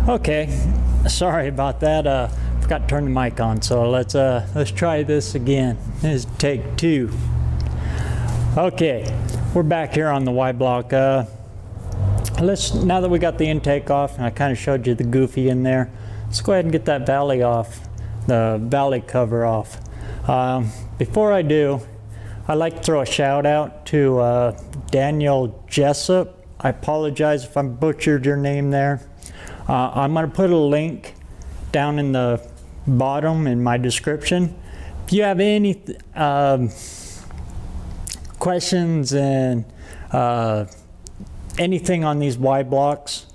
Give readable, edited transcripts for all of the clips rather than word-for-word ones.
Okay, sorry about that. Forgot to turn the mic on. So let's try this again. This is take 2. Okay, we're back here on the Y block. Now that we got the intake off, and I kind of showed you the goofy in there, let's go ahead and get that valley off, the valley cover off. Before I do, I'd like to throw a shout out to Daniel Jessup. I apologize if I butchered your name there. I'm going to put a link down in the bottom in my description. If you have any questions and anything on these Y blocks,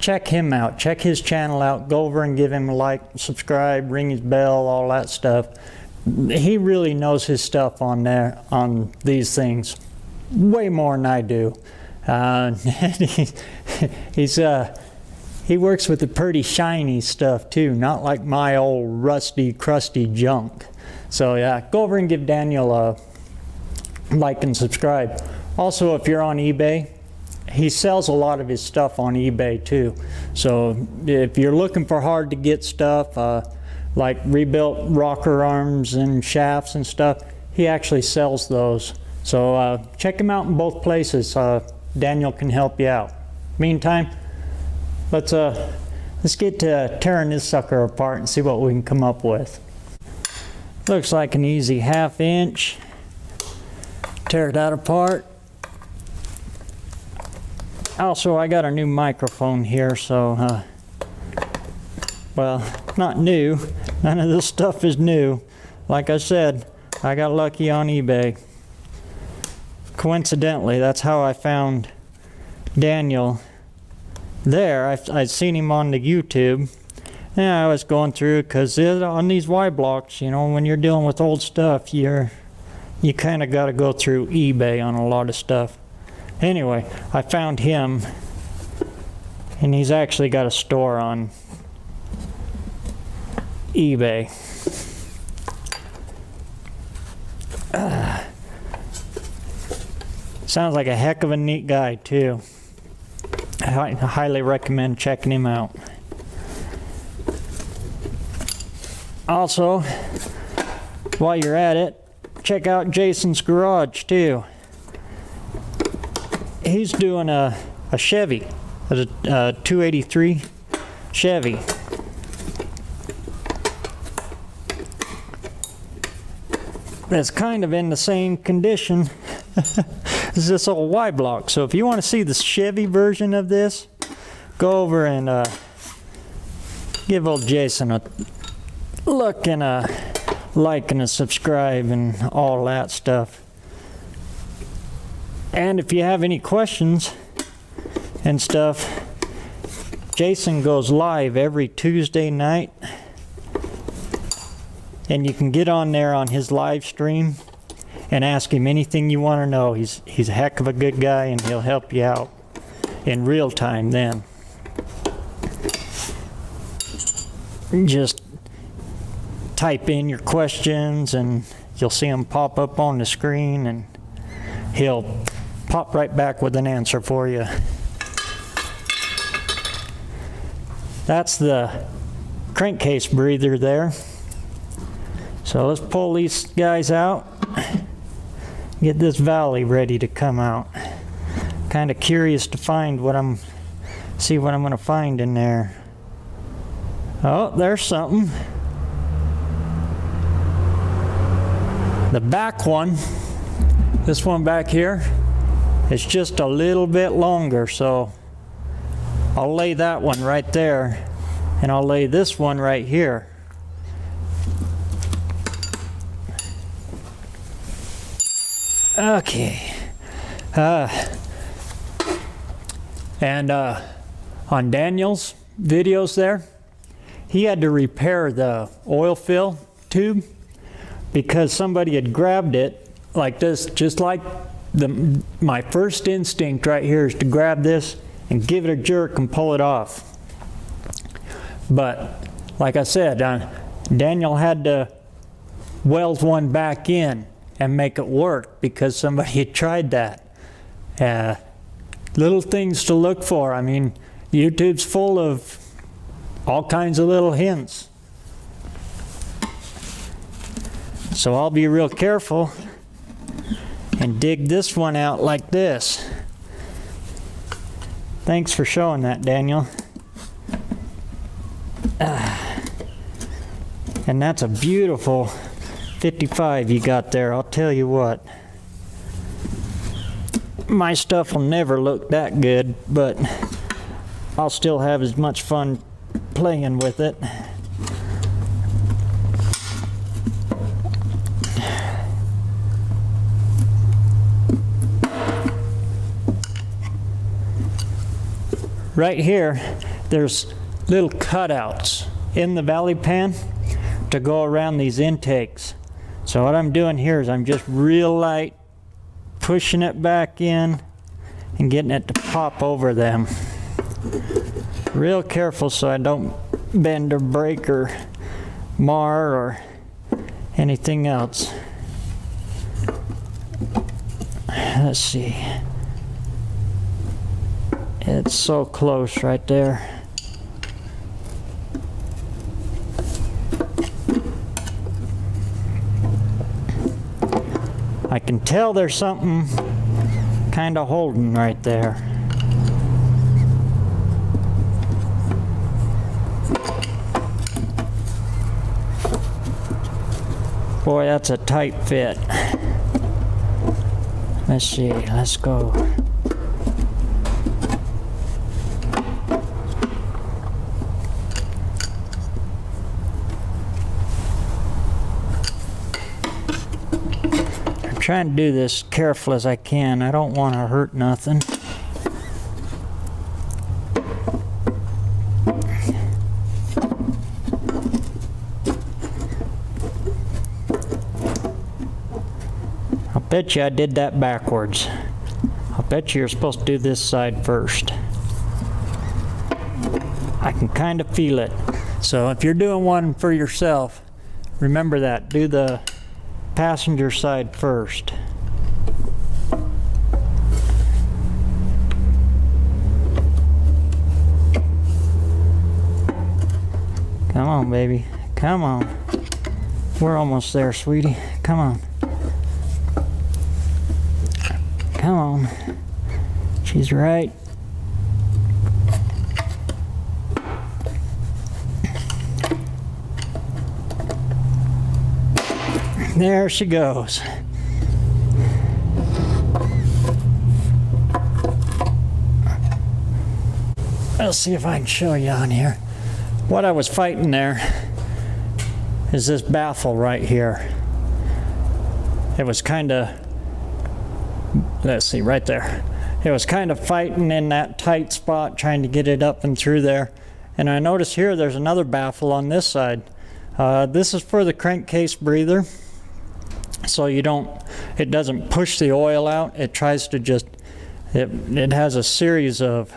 check him out. Check his channel out. Go over and give him a like, subscribe, ring his bell, all that stuff. He really knows his stuff on there, on these things, way more than I do. He works with the pretty shiny stuff too, not like my old rusty, crusty junk. So yeah, go over and give Daniel a like and subscribe. Also, if you're on eBay, he sells a lot of his stuff on eBay too. So if you're looking for hard to get stuff, like rebuilt rocker arms and shafts and stuff, he actually sells those. So check him out in both places. Daniel can help you out. Meantime, let's get to tearing this sucker apart and see what we can come up with. Looks like an easy 1/2 inch. Tear that apart. Also, I got a new microphone here, so well, not new. None of this stuff is new. Like I said, I got lucky on eBay. Coincidentally, that's how I found Daniel there. I'd seen him on the YouTube, and I was going through, because on these Y blocks, you know, when you're dealing with old stuff, you kind of got to go through eBay on a lot of stuff. Anyway, I found him, and he's actually got a store on eBay. Sounds like a heck of a neat guy too. I highly recommend checking him out. Also, while you're at it, check out Jason's garage too. He's doing a Chevy, a 283 Chevy. That's kind of in the same condition as this old Y block. So if you want to see the Chevy version of this, go over and give old Jason a look and a like and a subscribe and all that stuff. And if you have any questions and stuff, Jason goes live every Tuesday night, and you can get on there on his live stream and ask him anything you want to know. He's a heck of a good guy, and he'll help you out in real time then. Just type in your questions and you'll see them pop up on the screen, and he'll pop right back with an answer for you. That's the crankcase breather there. So let's pull these guys out, get this valley ready to come out. Kind of curious to find see what I'm going to find in there. Oh, there's something. The back one, this one back here, is just a little bit longer, so I'll lay that one right there, and I'll lay this one right here. Okay. And on Daniel's videos there, he had to repair the oil fill tube because somebody had grabbed it like this, just like my first instinct right here is to grab this and give it a jerk and pull it off. But like I said, Daniel had to weld one back in and make it work because somebody had tried that. Little things to look for. I mean, YouTube's full of all kinds of little hints. So I'll be real careful and dig this one out like this. Thanks for showing that, Daniel. And that's a beautiful 55 you got there, I'll tell you what. My stuff will never look that good, but I'll still have as much fun playing with it. Right here, there's little cutouts in the valley pan to go around these intakes. So what I'm doing here is I'm just real light pushing it back in and getting it to pop over them. Real careful so I don't bend or break or mar or anything else. Let's see. It's so close right there. I can tell there's something kind of holding right there. Boy, that's a tight fit. Let's see, let's go. Trying to do this careful as I can. I don't want to hurt nothing. I'll bet you I did that backwards. I'll bet you're supposed to do this side first. I can kind of feel it. So if you're doing one for yourself, remember that. Do the passenger side first. Come on, baby. Come on. We're almost there, sweetie. Come on. Come on. She's right. There she goes. Let's see if I can show you on here. What I was fighting there is this baffle right here. It was kind of, let's see, right there. It was kind of fighting in that tight spot, trying to get it up and through there. And I noticed here there's another baffle on this side. This is for the crankcase breather. So it doesn't push the oil out. It tries to just, it has a series of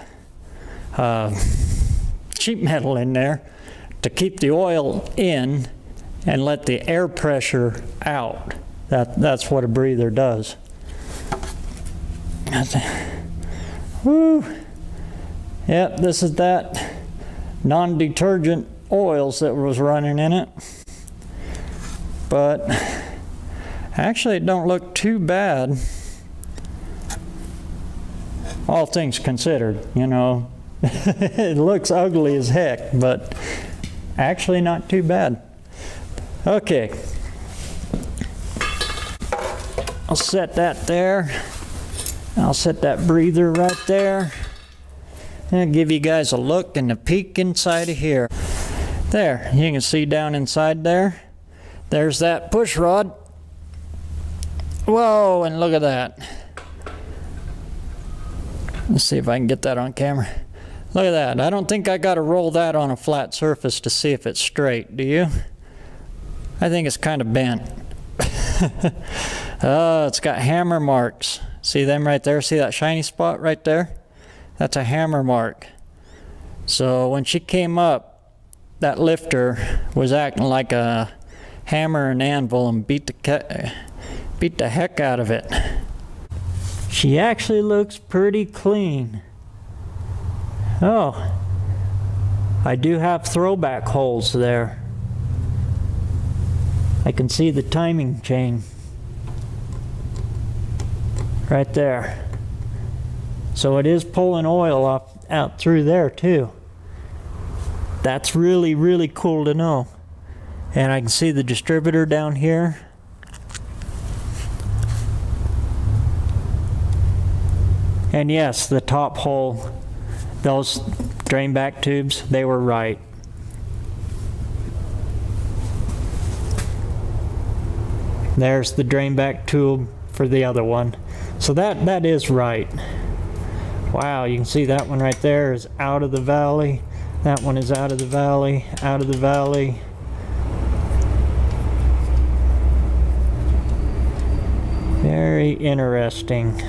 sheet metal in there to keep the oil in and let the air pressure out. That's what a breather does. Woo! Yep, this is that non-detergent oils that was running in it. But actually, it don't look too bad, all things considered, you know. It looks ugly as heck, but actually not too bad. Okay. I'll set that there. I'll set that breather right there. And give you guys a look and a peek inside of here. There, you can see down inside there. There's that push rod. Whoa, and look at that. Let's see if I can get that on camera. Look at that. I don't think I got to roll that on a flat surface to see if it's straight, do you? I think it's kind of bent. Oh, it's got hammer marks. See them right there? See that shiny spot right there? That's a hammer mark. So when she came up, that lifter was acting like a hammer and anvil and beat the heck out of it. She actually looks pretty clean. Oh, I do have throwback holes there. I can see the timing chain right there. So it is pulling oil out through there too. That's really, really cool to know. And I can see the distributor down here. And yes, the top hole, those drain back tubes, they were right. There's the drain back tube for the other one. So that is right. Wow, you can see that one right there is out of the valley. That one is out of the valley, out of the valley. Very interesting.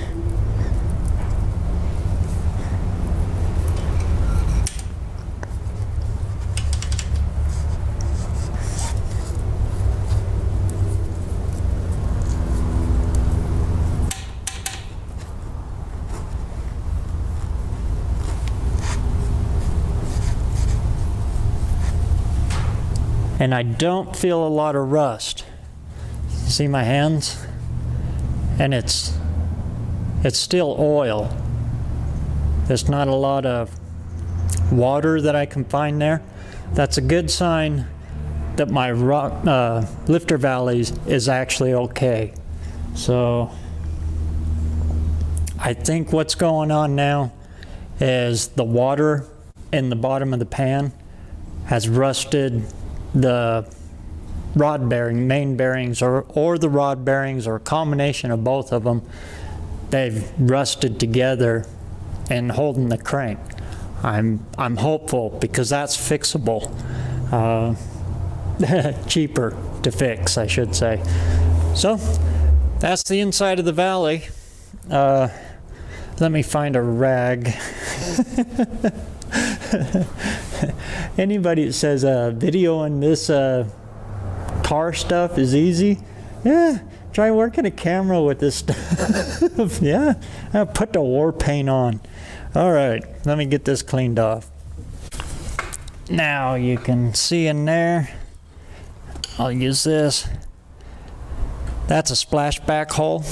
And I don't feel a lot of rust. See my hands? And it's still oil. There's not a lot of water that I can find there. That's a good sign that my lifter valleys is actually okay. So I think what's going on now is the water in the bottom of the pan has rusted the rod bearing, main bearings, or the rod bearings, or a combination of both of them. They've rusted together and holding the crank. I'm hopeful, because that's fixable. Cheaper to fix, I should say. So that's the inside of the valley. Let me find a rag. Anybody that says videoing this car stuff is easy, yeah, try working a camera with this stuff. Yeah, put the war paint on. All right, let me get this cleaned off. Now you can see in there, I'll use this. That's a splashback hole,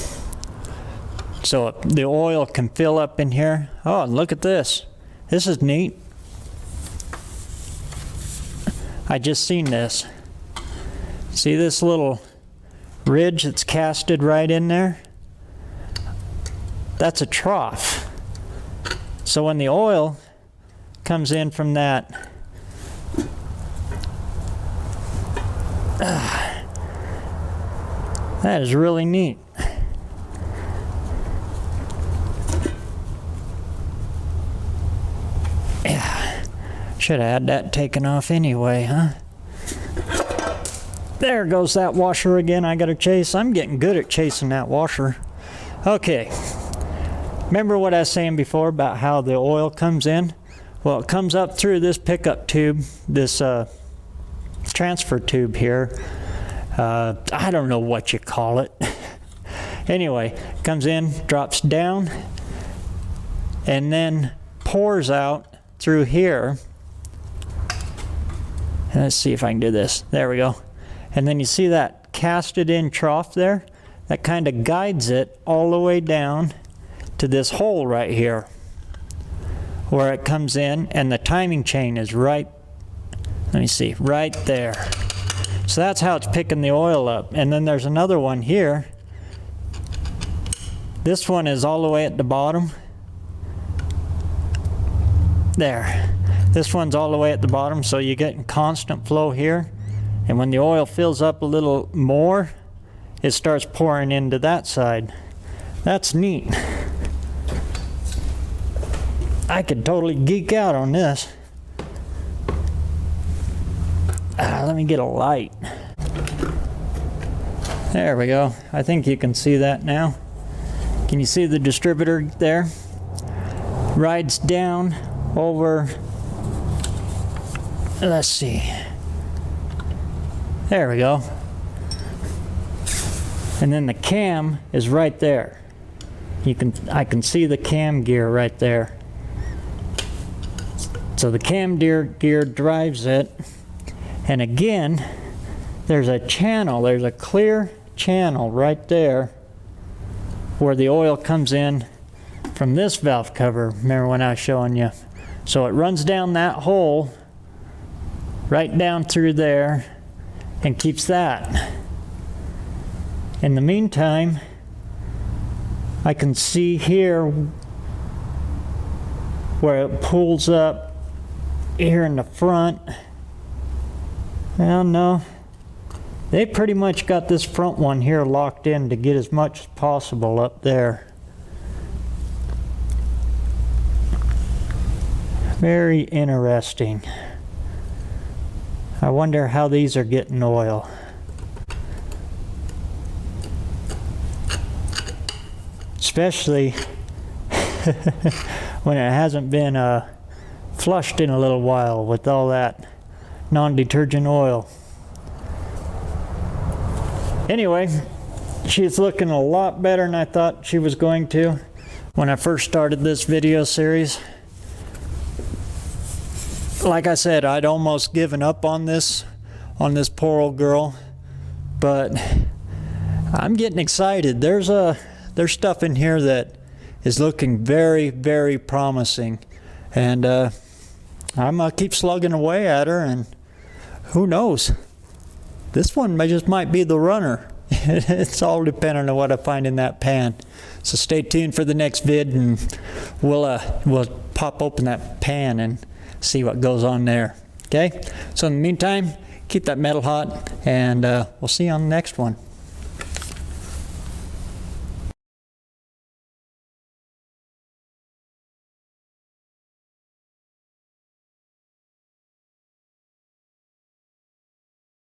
so the oil can fill up in here. Oh, and look at this. This is neat. I just seen this. See this little ridge that's casted right in there? That's a trough. So when the oil comes in from that, that is really neat. Should have had that taken off anyway, huh? There goes that washer again. I gotta chase. I'm getting good at chasing that washer. Okay. Remember what I was saying before about how the oil comes in? Well, it comes up through this pickup tube, this transfer tube here. I don't know what you call it. Anyway, comes in, drops down, and then pours out through here. And let's see if I can do this. There we go. And then you see that casted in trough there? That kind of guides it all the way down to this hole right here, where it comes in, and the timing chain is right, let me see, right there. So that's how it's picking the oil up. And then there's another one here. This one is all the way at the bottom. There. This one's all the way at the bottom, so you get constant flow here. And when the oil fills up a little more, it starts pouring into that side. That's neat. I could totally geek out on this. Let me get a light. There we go. I think you can see that now. Can you see the distributor there? Rides down over, let's see. There we go. And then the cam is right there. I can see the cam gear right there. So the cam gear drives it, and again, there's a channel, there's a clear channel right there where the oil comes in from this valve cover. Remember when I was showing you? So it runs down that hole, right down through there, and keeps that. In the meantime, I can see here where it pulls up here in the front. Well, no, they pretty much got this front one here locked in to get as much as possible up there. Very interesting. I wonder how these are getting oil. Especially when it hasn't been flushed in a little while with all that non-detergent oil. Anyway, she's looking a lot better than I thought she was going to when I first started this video series. Like I said, I'd almost given up on this poor old girl, but I'm getting excited. There's stuff in here that is looking very, very promising, and I'm gonna keep slugging away at her, and who knows? This one just might be the runner. It's all dependent on what I find in that pan. So stay tuned for the next vid, and we'll pop open that pan and see what goes on there. Okay? So in the meantime, keep that metal hot, and we'll see you on the next one.